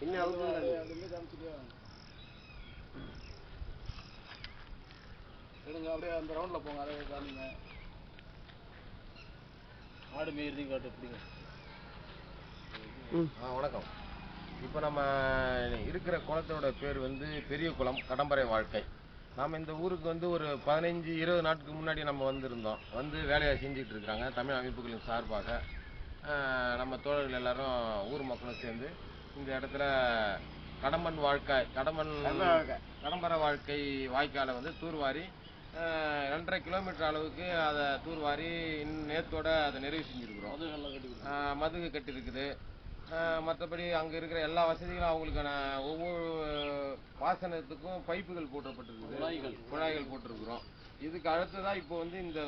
இன்னும் எடுங்க அப்படியே அந்த ரவுண்டில் போங்க. அதை காமிங்க. ஆடு மேய்றதையும் காட்டு எப்படிங்க. வணக்கம். இப்போ நம்ம இருக்கிற குளத்தோட பேர் வந்து பெரிய குளம் கடம்பரை வாழ்க்கை. நாம் இந்த ஊருக்கு வந்து ஒரு 15-20 நாட்களுக்கு முன்னாடி நம்ம வந்திருந்தோம். வந்து வேலையை செஞ்சுட்டு இருக்கிறாங்க தமிழ் அமைப்புகளின் சார்பாக. நம்ம தோழர்கள் எல்லாரும் ஊர் மக்களும் சேர்ந்து இந்த இடத்துல கடம்பரை வாழ்க்கை வாய்க்காலை வந்து தூர்வாரி 2.5 கிலோமீட்டர் அளவுக்கு அதை தூர்வாரி நேத்தோட அதை நிறைவு செஞ்சுருக்குறோம். மதுகு கட்டிருக்குது. மற்றபடி அங்கே இருக்கிற எல்லா வசதிகளும் அவங்களுக்கான ஒவ்வொரு பாசனத்துக்கும் பைப்புகள் போட்டப்பட்டிருக்குது, குழாய்கள் போட்டிருக்கிறோம். இதுக்கு அடுத்ததாக இப்போ வந்து இந்த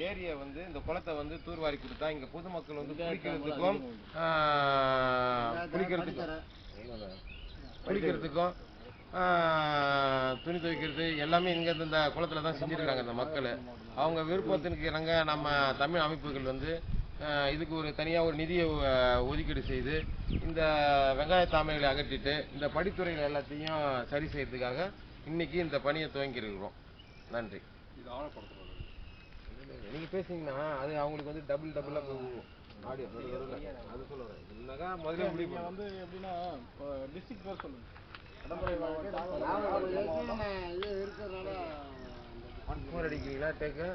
ஏரியை வந்து இந்த குளத்தை வந்து தூர்வாரி கொடுத்தா இங்கே பொதுமக்கள் வந்து குளிக்கிறதுக்கும் துணி துவைக்கிறது எல்லாமே இங்கே இந்த குளத்துல தான் செஞ்சுருக்காங்க இந்த மக்கள். அவங்க விருப்பத்திற்கு இணங்க நம்ம தமிழ் அமைப்புகள் வந்து இதுக்கு ஒரு தனியாக ஒரு நிதியை ஒதுக்கீடு செய்து இந்த வெங்காய தாமைகளை அகற்றிட்டு இந்த படித்துறைகள் எல்லாத்தையும் சரி செய்யறதுக்காக இன்னைக்கு இந்த பணியை துவங்கி இருக்கிறோம். நன்றி. நீங்கள் பேசிங்கன்னா அது அவங்களுக்கு வந்து டபுளாக போகும் ஆடியோ. அது சொல்லுறேன். இல்லைனா முதல்ல முடிவு வந்து எப்படின்னா டிஸ்ட்ரிக்ட் பேர் சொல்லுங்கள். அடிக்கிறீங்களா டேக்கு